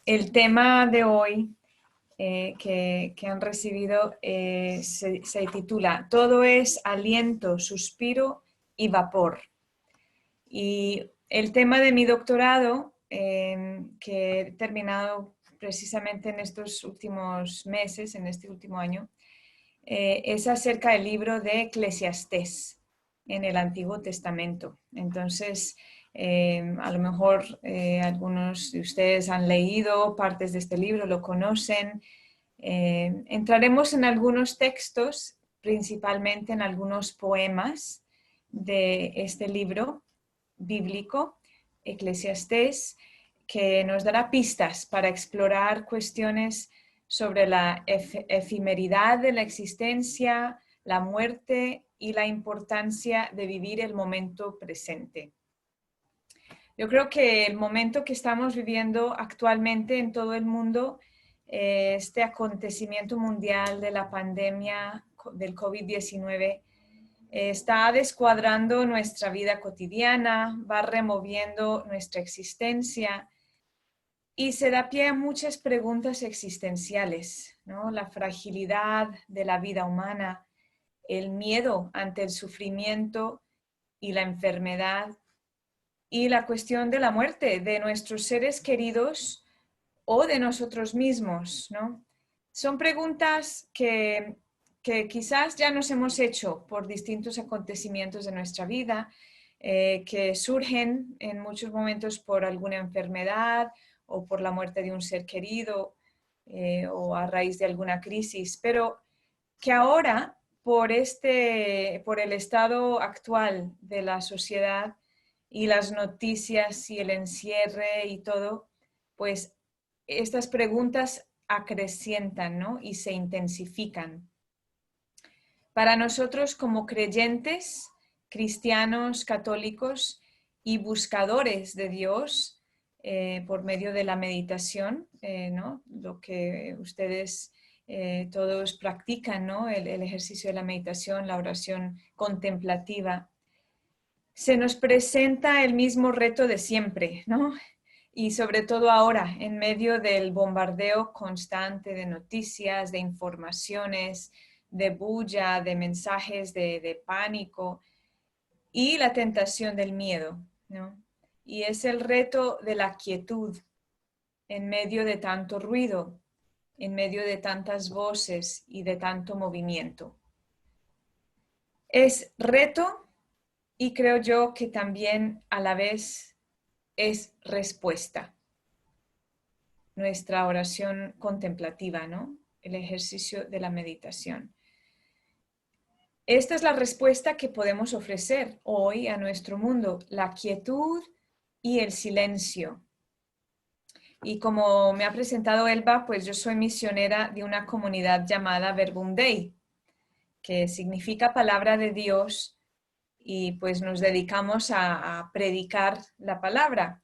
El tema de hoy que han recibido se titula Todo es aliento, suspiro y vapor. Y el tema de mi doctorado, que he terminado precisamente en estos últimos meses, en este último año, es acerca del libro de Eclesiastés en el Antiguo Testamento. Entonces, a lo mejor algunos de ustedes han leído partes de este libro, lo conocen. Entraremos en algunos textos, principalmente en algunos poemas de este libro bíblico, Eclesiastés, que nos dará pistas para explorar cuestiones sobre la efemeridad de la existencia, la muerte y la importancia de vivir el momento presente. Yo creo que el momento que estamos viviendo actualmente en todo el mundo, este acontecimiento mundial de la pandemia del COVID-19, está descuadrando nuestra vida cotidiana, va removiendo nuestra existencia y se da pie a muchas preguntas existenciales, ¿no? La fragilidad de la vida humana, el miedo ante el sufrimiento y la enfermedad y la cuestión de la muerte de nuestros seres queridos o de nosotros mismos, ¿no? Son preguntas que quizás ya nos hemos hecho por distintos acontecimientos de nuestra vida, que surgen en muchos momentos por alguna enfermedad o por la muerte de un ser querido o a raíz de alguna crisis, pero que ahora, por el estado actual de la sociedad y las noticias y el encierre y todo, pues estas preguntas acrecientan, ¿no? Y se intensifican. Para nosotros como creyentes, cristianos, católicos y buscadores de Dios por medio de la meditación, ¿no? Lo que ustedes todos practican, ¿no? El ejercicio de la meditación, la oración contemplativa. Se nos presenta el mismo reto de siempre, ¿no? Y sobre todo ahora, en medio del bombardeo constante de noticias, de informaciones, de bulla, de mensajes de pánico y la tentación del miedo, ¿no? Y es el reto de la quietud en medio de tanto ruido, en medio de tantas voces y de tanto movimiento. Es reto y creo yo que también a la vez es respuesta. Nuestra oración contemplativa, ¿no? El ejercicio de la meditación. Esta es la respuesta que podemos ofrecer hoy a nuestro mundo, la quietud y el silencio. Y como me ha presentado Elba, pues yo soy misionera de una comunidad llamada Verbum Dei, que significa palabra de Dios, y pues nos dedicamos a predicar la palabra.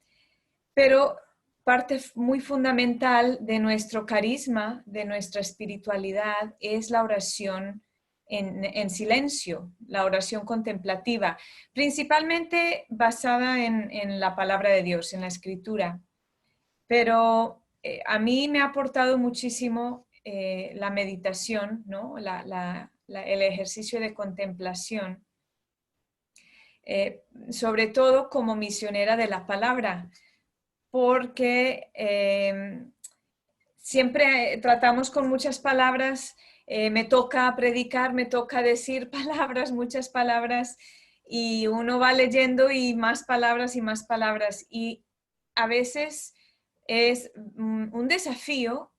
Pero parte muy fundamental de nuestro carisma, de nuestra espiritualidad, es la oración en silencio, la oración contemplativa, principalmente basada en la palabra de Dios, en la escritura. Pero a mí me ha aportado muchísimo la meditación, ¿no? El ejercicio de contemplación, sobre todo como misionera de la palabra, porque siempre tratamos con muchas palabras, me toca predicar, me toca decir palabras, muchas palabras, y uno va leyendo y más palabras y más palabras, y a veces es un desafío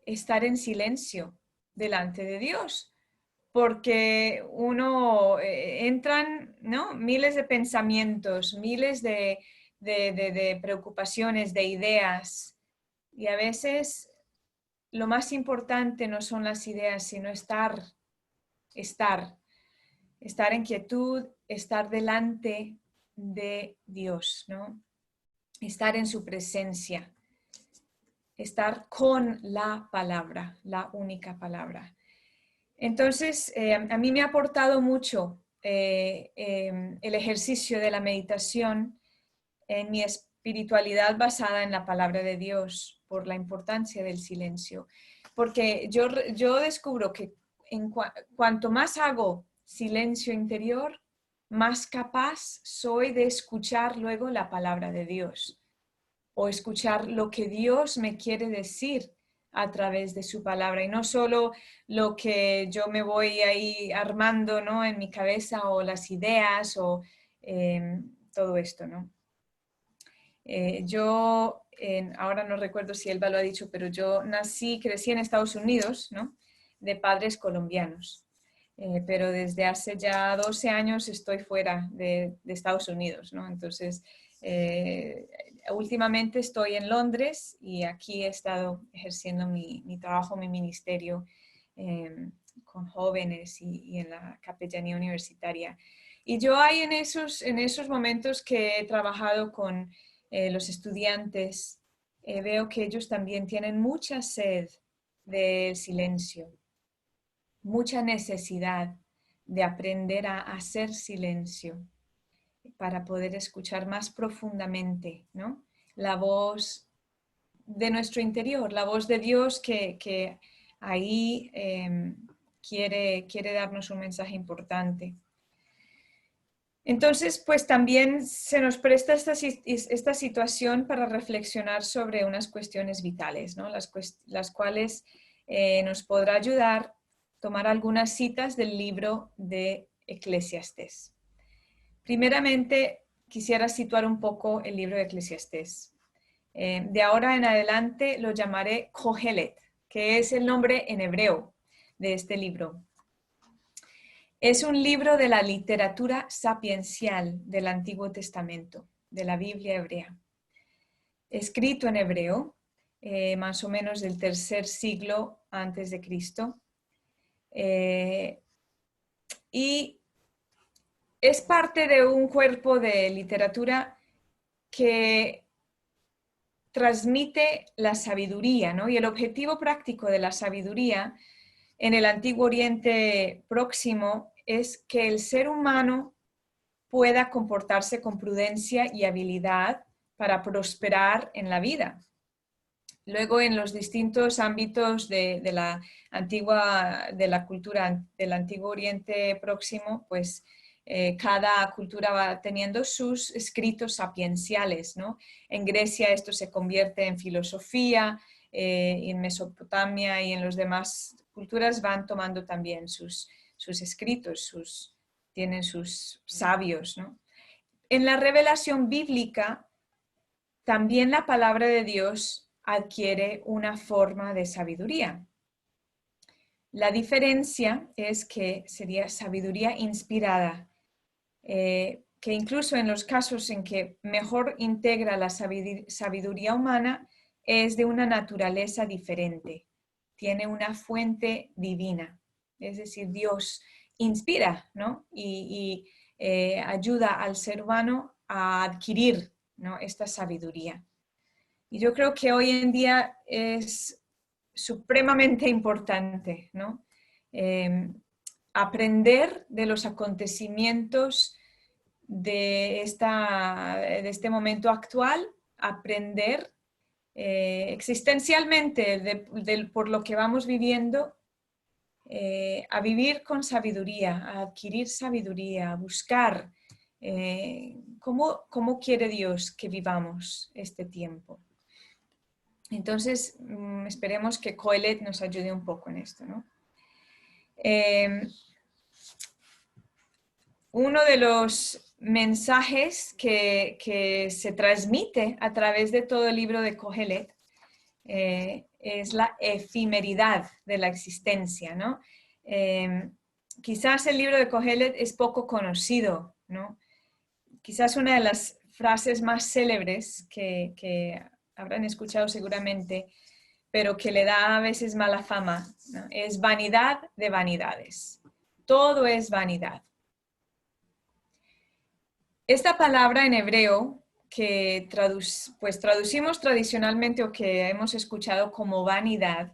estar en silencio delante de Dios, porque uno entran, ¿no? Miles de pensamientos, miles de preocupaciones, de ideas, y a veces lo más importante no son las ideas, sino estar en quietud, estar delante de Dios, ¿no? Estar en su presencia, estar con la palabra, la única palabra. Entonces, a mí me ha aportado mucho el ejercicio de la meditación en mi espiritualidad basada en la palabra de Dios. por la importancia del silencio. Porque yo descubro que cuanto más hago silencio interior, más capaz soy de escuchar luego la palabra de Dios o escuchar lo que Dios me quiere decir a través de su palabra y no solo lo que yo me voy ahí armando, ¿no?, en mi cabeza o las ideas o todo esto, ¿no? Ahora no recuerdo si Elba lo ha dicho, pero yo crecí en Estados Unidos, ¿no?, de padres colombianos. Pero desde hace ya 12 años estoy fuera de Estados Unidos, ¿no? Entonces, últimamente estoy en Londres y aquí he estado ejerciendo mi trabajo, mi ministerio con jóvenes y en la capellanía universitaria. Y yo hay en esos momentos que he trabajado con los estudiantes, veo que ellos también tienen mucha sed del silencio, mucha necesidad de aprender a hacer silencio para poder escuchar más profundamente, ¿no?, la voz de nuestro interior, la voz de Dios que ahí quiere darnos un mensaje importante. Entonces, pues también se nos presta esta situación para reflexionar sobre unas cuestiones vitales, ¿no?, las cuales nos podrá ayudar a tomar algunas citas del libro de Eclesiastés. Primeramente, quisiera situar un poco el libro de Eclesiastés. De ahora en adelante lo llamaré Kohelet, que es el nombre en hebreo de este libro. Es un libro de la literatura sapiencial del Antiguo Testamento, de la Biblia hebrea. Escrito en hebreo, más o menos del tercer siglo antes de Cristo. Y es parte de un cuerpo de literatura que transmite la sabiduría, ¿no? Y el objetivo práctico de la sabiduría en el Antiguo Oriente Próximo es que el ser humano pueda comportarse con prudencia y habilidad para prosperar en la vida. Luego, en los distintos ámbitos de la cultura del Antiguo Oriente Próximo, pues cada cultura va teniendo sus escritos sapienciales, ¿no? En Grecia esto se convierte en filosofía, en Mesopotamia y en las demás culturas van tomando también sus escritos, tienen sus sabios, ¿no? En la revelación bíblica, también la palabra de Dios adquiere una forma de sabiduría. La diferencia es que sería sabiduría inspirada, que incluso en los casos en que mejor integra la sabiduría humana es de una naturaleza diferente, tiene una fuente divina, es decir, Dios inspira, ¿no? y ayuda al ser humano a adquirir, ¿no?, esta sabiduría. Y yo creo que hoy en día es supremamente importante, ¿no? Aprender de los acontecimientos de este momento actual, aprender existencialmente por lo que vamos viviendo, a vivir con sabiduría, a adquirir sabiduría, a buscar cómo quiere Dios que vivamos este tiempo. Entonces, esperemos que Kohelet nos ayude un poco en esto, ¿no? Uno de los mensajes que se transmite a través de todo el libro de Kohelet es la efemeridad de la existencia, ¿no? Quizás el libro de Kohelet es poco conocido, ¿no? Quizás una de las frases más célebres que habrán escuchado seguramente, pero que le da a veces mala fama, ¿no?, es vanidad de vanidades. Todo es vanidad. Esta palabra en hebreo que traducimos tradicionalmente o que hemos escuchado como vanidad,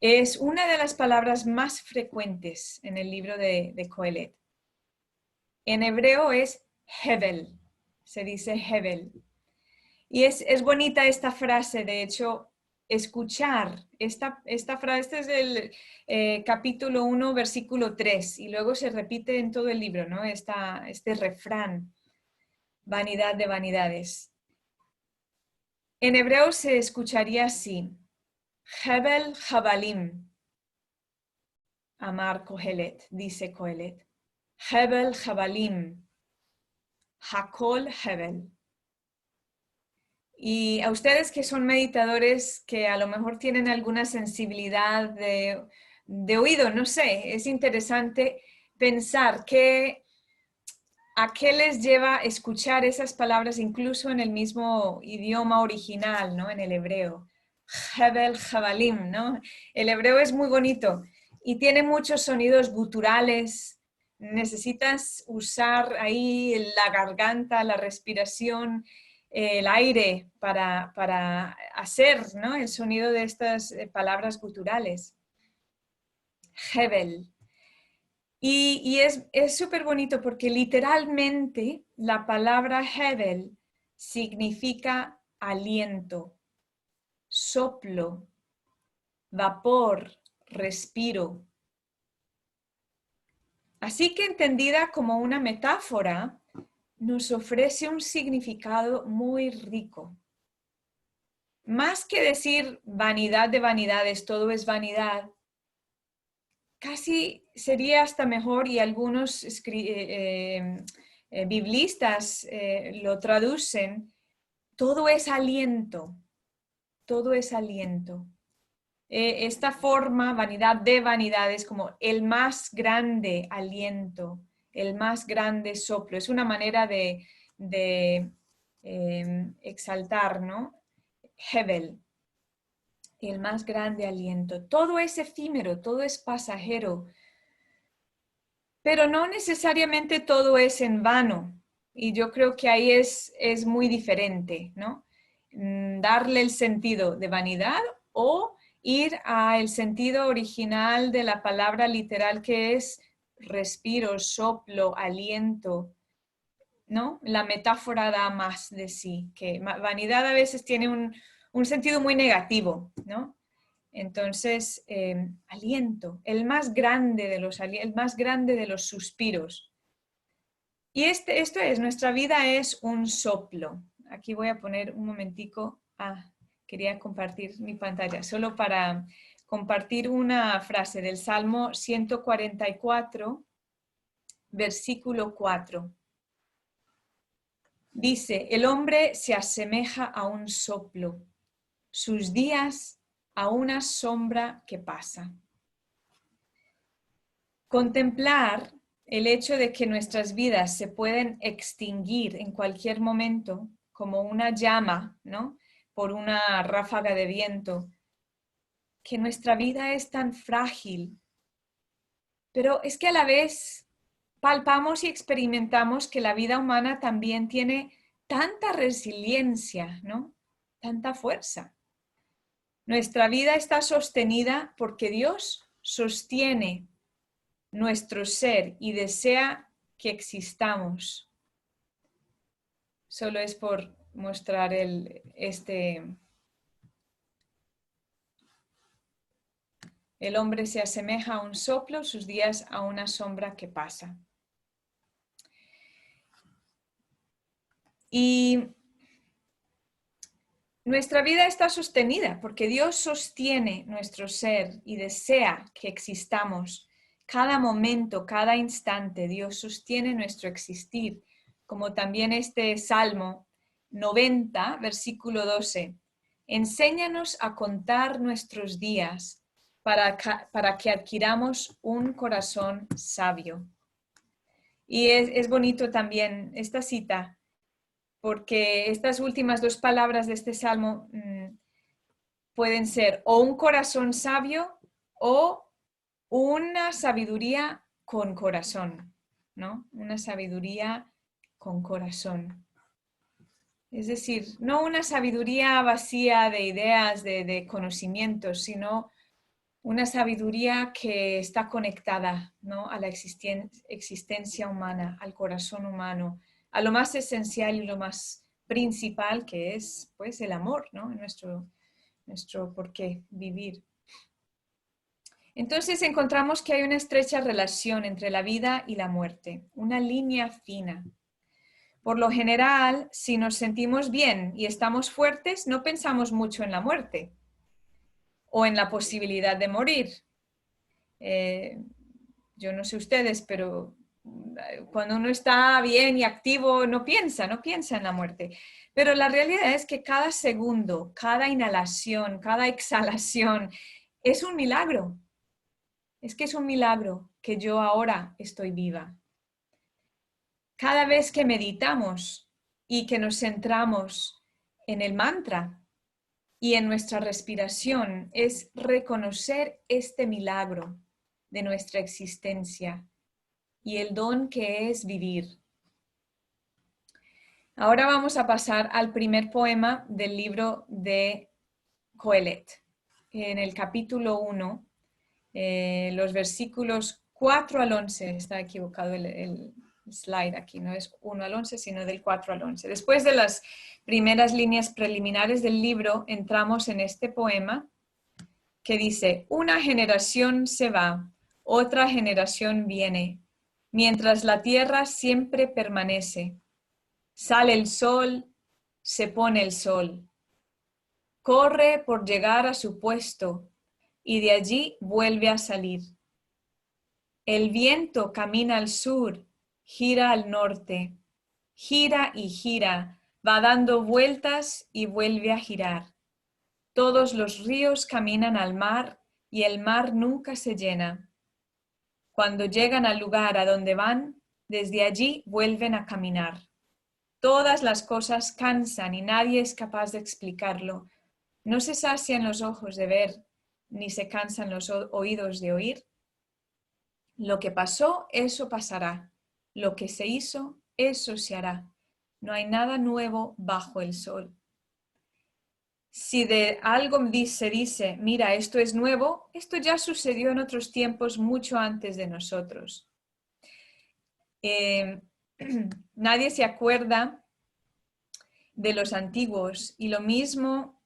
es una de las palabras más frecuentes en el libro de Kohelet. En hebreo es Hevel, se dice Hevel. Y es bonita esta frase, de hecho, escuchar. Esta frase, este es del capítulo 1, versículo 3, y luego se repite en todo el libro, ¿no? Este refrán, vanidad de vanidades. En hebreo se escucharía así, Hebel Jabalim, Amar Kohelet, dice Kohelet. Hebel Jabalim, Hakol Hebel. Y a ustedes que son meditadores, que a lo mejor tienen alguna sensibilidad de oído, no sé, es interesante pensar a qué les lleva escuchar esas palabras incluso en el mismo idioma original, ¿no? En el hebreo. Hebel Jabalim, ¿no? El hebreo es muy bonito y tiene muchos sonidos guturales. Necesitas usar ahí la garganta, la respiración, el aire para hacer, ¿no? El sonido de estas palabras guturales. Hebel. Y es súper bonito porque literalmente la palabra Hebel significa aliento, soplo, vapor, respiro. Así que entendida como una metáfora, nos ofrece un significado muy rico. Más que decir vanidad de vanidades, todo es vanidad, casi sería hasta mejor, y algunos biblistas lo traducen, todo es aliento, todo es aliento. Esta forma, vanidad de vanidades, como el más grande aliento, el más grande soplo, es una manera de exaltar, ¿no? Hebel, el más grande aliento. Todo es efímero, todo es pasajero, pero no necesariamente todo es en vano. Y yo creo que ahí es muy diferente, ¿no? Darle el sentido de vanidad o ir al sentido original de la palabra literal, que es respiro, soplo, aliento, ¿no? La metáfora da más de sí, que vanidad a veces tiene un sentido muy negativo, ¿no? Entonces, aliento, el más grande de los suspiros. Y esto es, nuestra vida es un soplo. Aquí voy a poner un momentico. Quería compartir mi pantalla, solo para compartir una frase del Salmo 144, versículo 4. Dice, el hombre se asemeja a un soplo, sus días a una sombra que pasa. Contemplar el hecho de que nuestras vidas se pueden extinguir en cualquier momento, como una llama, ¿no? Por una ráfaga de viento, que nuestra vida es tan frágil, pero es que a la vez palpamos y experimentamos que la vida humana también tiene tanta resiliencia, ¿no? Tanta fuerza. Nuestra vida está sostenida porque Dios sostiene nuestro ser y desea que existamos. Solo es por mostrar el hombre se asemeja a un soplo, sus días a una sombra que pasa. Y nuestra vida está sostenida porque Dios sostiene nuestro ser y desea que existamos. Cada momento, cada instante, Dios sostiene nuestro existir, como también este Salmo 90, versículo 12. Enséñanos a contar nuestros días para que adquiramos un corazón sabio. Y es bonito también esta cita, porque estas últimas dos palabras de este salmo pueden ser o un corazón sabio o una sabiduría con corazón, ¿no? Una sabiduría con corazón. Es decir, no una sabiduría vacía de ideas, de conocimientos, sino una sabiduría que está conectada, ¿no? A la existencia humana, al corazón humano, a lo más esencial y lo más principal, que es pues el amor, ¿no? nuestro por qué vivir. Entonces encontramos que hay una estrecha relación entre la vida y la muerte, una línea fina. Por lo general, si nos sentimos bien y estamos fuertes, no pensamos mucho en la muerte o en la posibilidad de morir. Yo no sé ustedes, pero cuando uno está bien y activo, no piensa en la muerte. Pero la realidad es que cada segundo, cada inhalación, cada exhalación es un milagro. Es que es un milagro que yo ahora estoy viva. Cada vez que meditamos y que nos centramos en el mantra y en nuestra respiración, es reconocer este milagro de nuestra existencia y el don que es vivir. Ahora vamos a pasar al primer poema del libro de Coelet. En el capítulo 1, los versículos 4 al 11, está equivocado el slide aquí, no es 1 al 11, sino del 4 al 11. Después de las primeras líneas preliminares del libro, entramos en este poema que dice: una generación se va, otra generación viene, mientras la tierra siempre permanece. Sale el sol, se pone el sol. Corre por llegar a su puesto y de allí vuelve a salir. El viento camina al sur, gira al norte, gira y gira, va dando vueltas y vuelve a girar. Todos los ríos caminan al mar y el mar nunca se llena. Cuando llegan al lugar a donde van, desde allí vuelven a caminar. Todas las cosas cansan y nadie es capaz de explicarlo. No se sacian los ojos de ver, ni se cansan los oídos de oír. Lo que pasó, eso pasará. Lo que se hizo, eso se hará. No hay nada nuevo bajo el sol. Si de algo se dice, mira, esto es nuevo, esto ya sucedió en otros tiempos mucho antes de nosotros. Nadie se acuerda de los antiguos y lo mismo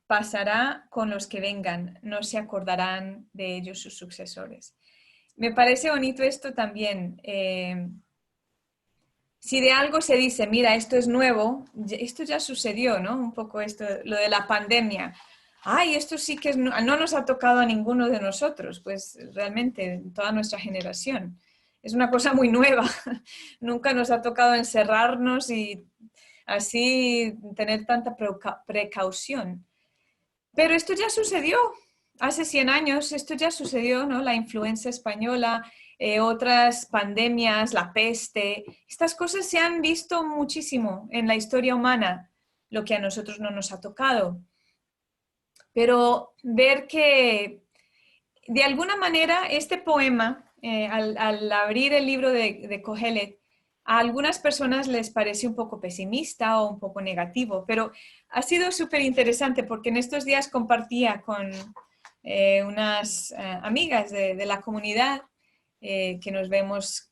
pasará con los que vengan, no se acordarán de ellos sus sucesores. Me parece bonito esto también. Si de algo se dice, mira, esto es nuevo, esto ya sucedió, ¿no? Un poco esto, lo de la pandemia. Ay, esto sí que no nos ha tocado a ninguno de nosotros, pues realmente toda nuestra generación. Es una cosa muy nueva. Nunca nos ha tocado encerrarnos y así tener tanta precaución. Pero esto ya sucedió. Hace 100 años esto ya sucedió, ¿no? La influenza española, otras pandemias, la peste. Estas cosas se han visto muchísimo en la historia humana, lo que a nosotros no nos ha tocado. Pero ver que de alguna manera este poema, al abrir el libro de Kohelet, a algunas personas les parece un poco pesimista o un poco negativo, pero ha sido súper interesante porque en estos días compartía con unas amigas de la comunidad que nos vemos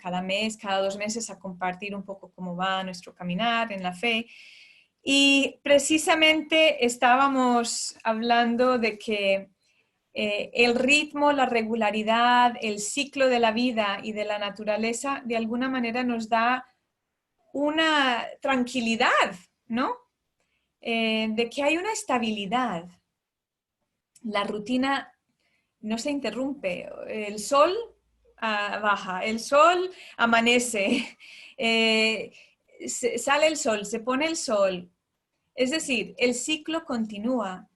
cada mes, cada 2 meses a compartir un poco cómo va nuestro caminar en la fe. Y precisamente estábamos hablando de que el ritmo, la regularidad, el ciclo de la vida y de la naturaleza de alguna manera nos da una tranquilidad, ¿no? De que hay una estabilidad. La rutina no se interrumpe. El sol baja, el sol amanece, sale el sol, se pone el sol. Es decir, el ciclo continúa.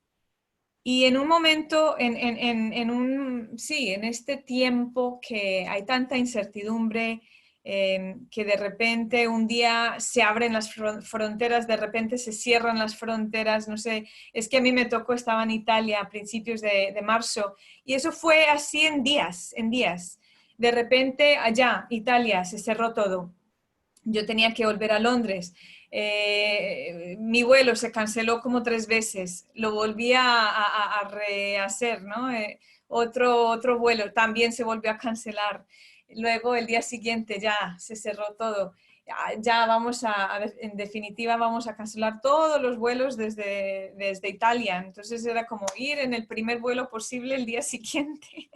Y en un momento, en este tiempo que hay tanta incertidumbre, que de repente un día se abren las fronteras, de repente se cierran las fronteras, no sé, es que a mí me tocó, estaba en Italia a principios de marzo, y eso fue así en días, en días. De repente allá, Italia, se cerró todo. Yo tenía que volver a Londres. Mi vuelo se canceló como 3 veces. Lo volví a rehacer, ¿no? Otro vuelo también se volvió a cancelar. Luego el día siguiente ya se cerró todo. ya vamos en definitiva, vamos a cancelar todos los vuelos desde Italia. Entonces era como ir en el primer vuelo posible el día siguiente.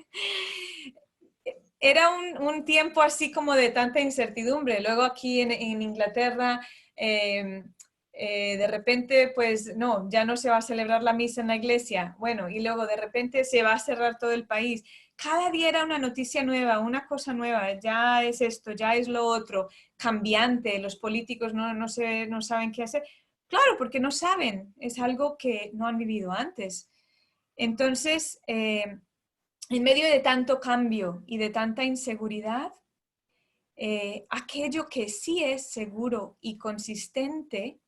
Era un tiempo así como de tanta incertidumbre. Luego aquí en Inglaterra, de repente, pues no, ya no se va a celebrar la misa en la iglesia. Bueno, y luego de repente se va a cerrar todo el país. Cada día era una noticia nueva, una cosa nueva. Ya es esto, ya es lo otro. Cambiante, los políticos no saben qué hacer. Claro, porque no saben. Es algo que no han vivido antes. Entonces, en medio de tanto cambio y de tanta inseguridad, aquello que sí es seguro y consistente,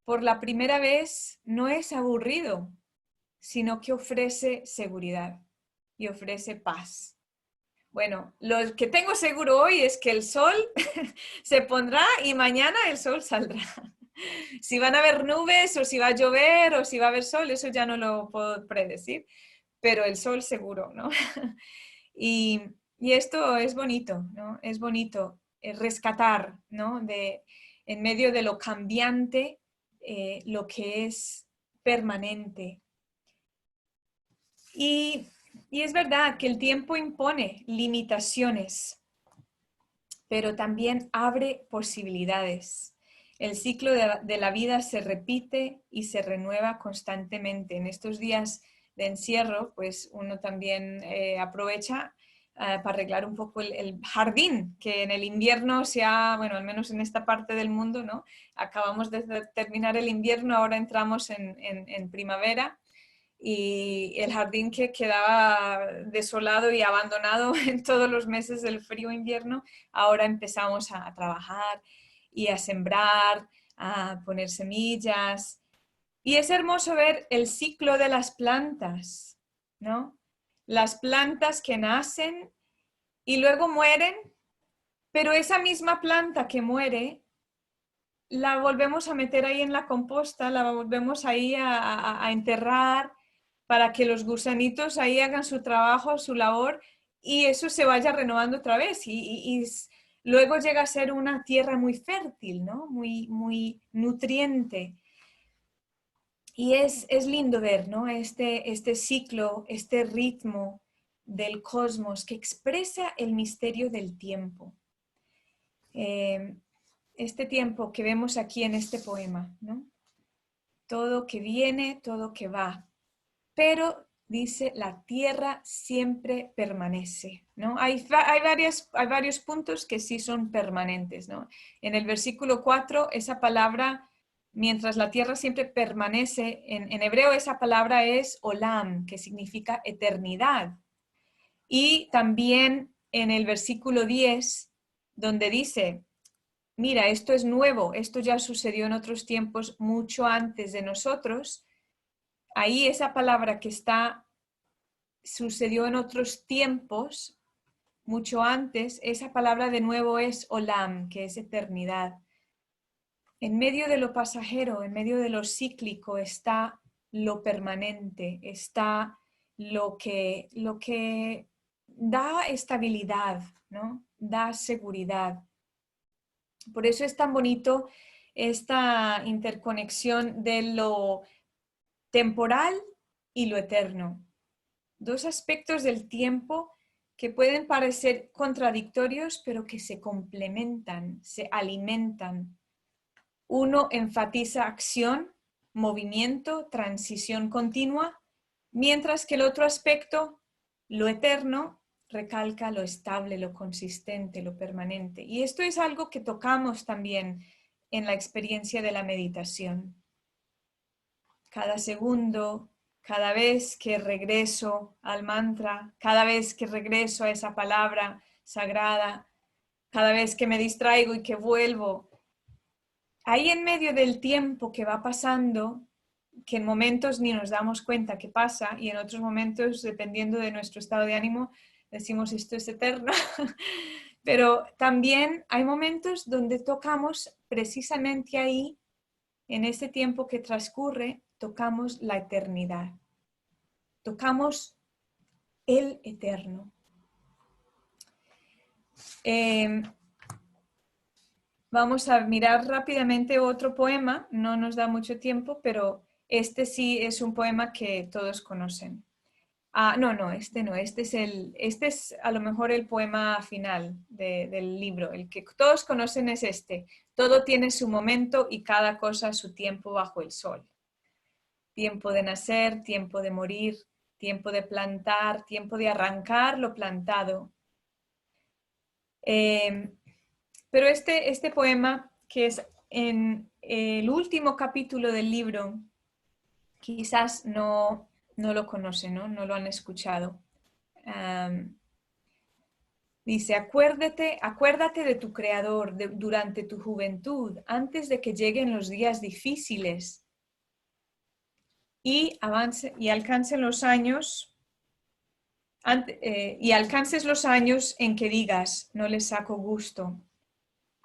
por la primera vez no es aburrido, sino que ofrece seguridad y ofrece paz. Bueno, lo que tengo seguro hoy es que el sol se pondrá y mañana el sol saldrá. Si van a haber nubes o si va a llover o si va a haber sol, eso ya no lo puedo predecir, pero el sol seguro, ¿no? Y, y esto es bonito, ¿no? Es bonito rescatar, ¿no? En medio de lo cambiante, lo que es permanente. Y es verdad que el tiempo impone limitaciones, pero también abre posibilidades. El ciclo de la vida se repite y se renueva constantemente. En estos días de encierro, pues uno también aprovecha para arreglar un poco el jardín, que en el invierno se ha, bueno, al menos en esta parte del mundo, ¿no? Acabamos de terminar el invierno, ahora entramos en primavera y el jardín que quedaba desolado y abandonado en todos los meses del frío invierno, ahora empezamos a trabajar y a sembrar, a poner semillas. Y es hermoso ver el ciclo de las plantas, ¿no? Las plantas que nacen y luego mueren, pero esa misma planta que muere, la volvemos a meter ahí en la composta, la volvemos ahí a enterrar para que los gusanitos ahí hagan su trabajo, su labor y eso se vaya renovando otra vez y luego llega a ser una tierra muy fértil, ¿no? Muy nutriente. Y es lindo ver, ¿no? Este ciclo, este ritmo del cosmos que expresa el misterio del tiempo. Este tiempo que vemos aquí en este poema, ¿no? Todo que viene, todo que va, pero dice la tierra siempre permanece, ¿no? Hay varios puntos que sí son permanentes, ¿no? En el versículo 4, esa palabra, mientras la tierra siempre permanece, en hebreo esa palabra es olam, que significa eternidad. Y también en el versículo 10, donde dice, mira, esto es nuevo, esto ya sucedió en otros tiempos mucho antes de nosotros. Ahí esa palabra que sucedió en otros tiempos, mucho antes, esa palabra de nuevo es olam, que es eternidad. En medio de lo pasajero, en medio de lo cíclico está lo permanente, está lo que da estabilidad, ¿no? Da seguridad. Por eso es tan bonito esta interconexión de lo temporal y lo eterno. Dos aspectos del tiempo que pueden parecer contradictorios, pero que se complementan, se alimentan. Uno enfatiza acción, movimiento, transición continua, mientras que el otro aspecto, lo eterno, recalca lo estable, lo consistente, lo permanente. Y esto es algo que tocamos también en la experiencia de la meditación. Cada segundo, cada vez que regreso al mantra, cada vez que regreso a esa palabra sagrada, cada vez que me distraigo y que vuelvo, ahí en medio del tiempo que va pasando, que en momentos ni nos damos cuenta que pasa y en otros momentos, dependiendo de nuestro estado de ánimo, decimos esto es eterno, pero también hay momentos donde tocamos precisamente ahí, en ese tiempo que transcurre, tocamos la eternidad, tocamos el eterno. vamos a mirar rápidamente otro poema, no nos da mucho tiempo, pero este sí es un poema que todos conocen. Ah, no, este no, este es a lo mejor el poema final del libro, el que todos conocen es este. Todo tiene su momento y cada cosa su tiempo bajo el sol. Tiempo de nacer, tiempo de morir, tiempo de plantar, tiempo de arrancar lo plantado. Pero este poema, que es en el último capítulo del libro, quizás no lo conocen, ¿no? No lo han escuchado. Dice, acuérdate de tu Creador durante tu juventud, antes de que lleguen los días difíciles y alcancen los años, y alcances los años en que digas, no les saco gusto.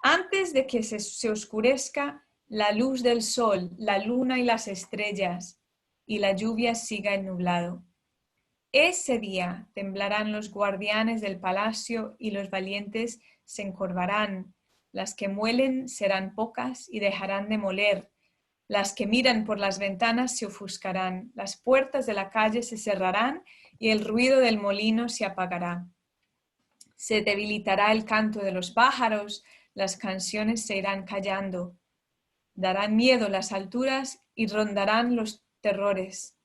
Antes de que se oscurezca la luz del sol, la luna y las estrellas, y la lluvia siga el nublado. Ese día temblarán los guardianes del palacio y los valientes se encorvarán. Las que muelen serán pocas y dejarán de moler. Las que miran por las ventanas se ofuscarán. Las puertas de la calle se cerrarán y el ruido del molino se apagará. Se debilitará el canto de los pájaros, las canciones se irán callando. Darán miedo las alturas y rondarán los terrores.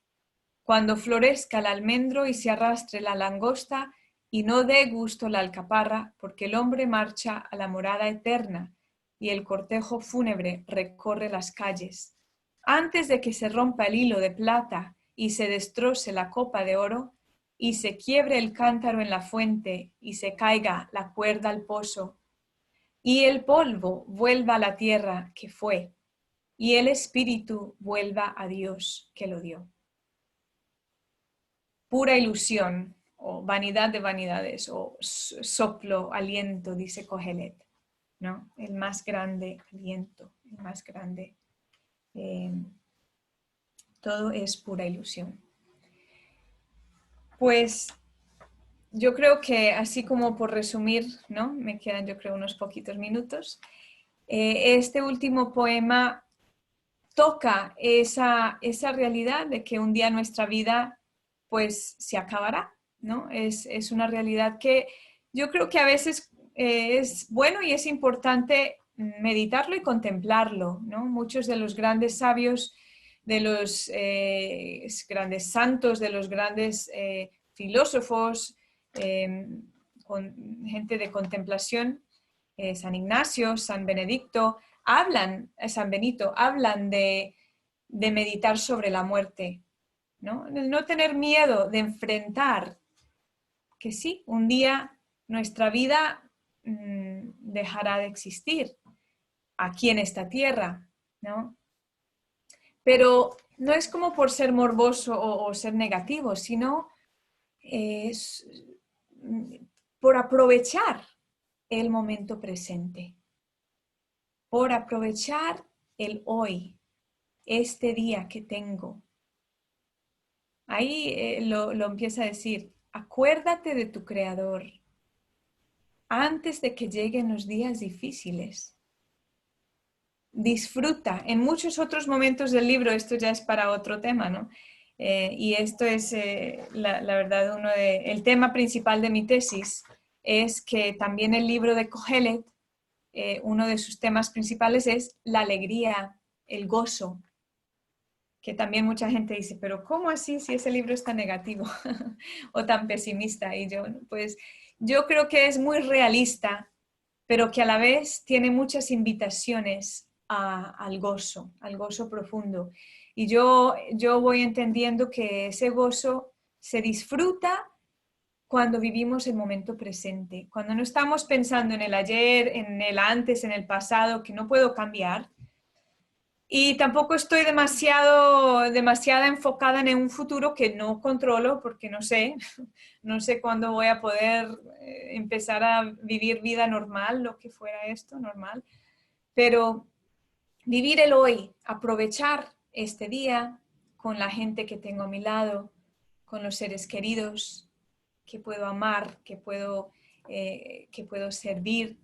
Cuando florezca el almendro y se arrastre la langosta y no dé gusto la alcaparra, porque el hombre marcha a la morada eterna y el cortejo fúnebre recorre las calles. Antes de que se rompa el hilo de plata y se destroce la copa de oro y se quiebre el cántaro en la fuente y se caiga la cuerda al pozo y el polvo vuelva a la tierra que fue y el espíritu vuelva a Dios que lo dio. Pura ilusión o vanidad de vanidades o soplo, aliento, dice Kohelet, ¿no? El más grande aliento, el más grande. Todo es pura ilusión. Pues yo creo que así como por resumir, ¿no? Me quedan yo creo unos poquitos minutos. Este último poema toca esa realidad de que un día nuestra vida pues se acabará, ¿no? Es una realidad que yo creo que a veces es bueno y es importante meditarlo y contemplarlo, ¿no? Muchos de los grandes sabios, de los grandes santos, de los grandes filósofos, gente de contemplación, San Ignacio, San Benedicto, San Benito, hablan de meditar sobre la muerte, ¿no? El no tener miedo de enfrentar que sí, un día nuestra vida dejará de existir aquí en esta tierra, ¿no? Pero no es como por ser morboso o ser negativo, sino es por aprovechar el momento presente, por aprovechar el hoy, este día que tengo. Ahí lo empieza a decir, acuérdate de tu Creador antes de que lleguen los días difíciles. Disfruta. En muchos otros momentos del libro, esto ya es para otro tema, ¿no? Y esto es, la verdad, el tema principal de mi tesis es que también el libro de Kohelet, uno de sus temas principales es la alegría, el gozo, que también mucha gente dice, pero ¿cómo así si ese libro es tan negativo o tan pesimista? Y yo, pues yo creo que es muy realista, pero que a la vez tiene muchas invitaciones al gozo profundo. Y yo voy entendiendo que ese gozo se disfruta cuando vivimos el momento presente, cuando no estamos pensando en el ayer, en el antes, en el pasado, que no puedo cambiar. Y tampoco estoy demasiada enfocada en un futuro que no controlo porque no sé, no sé cuándo voy a poder empezar a vivir vida normal, lo que fuera esto, normal. Pero vivir el hoy, aprovechar este día con la gente que tengo a mi lado, con los seres queridos que puedo amar, que puedo servir.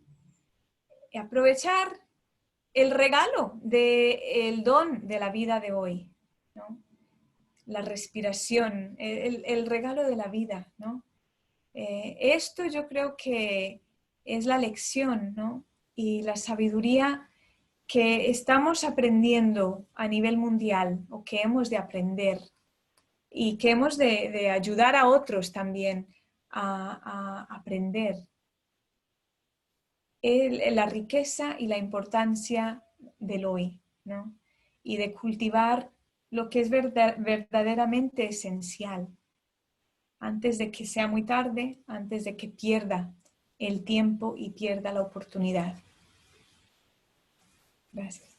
Y aprovechar el regalo, el don de la vida de hoy, ¿no? La respiración, el regalo de la vida, ¿no? Esto yo creo que es la lección, ¿no? Y la sabiduría que estamos aprendiendo a nivel mundial o que hemos de aprender y que hemos de ayudar a otros también a aprender. La riqueza y la importancia del hoy, ¿no? Y de cultivar lo que es verdaderamente esencial antes de que sea muy tarde, antes de que pierda el tiempo y pierda la oportunidad. Gracias.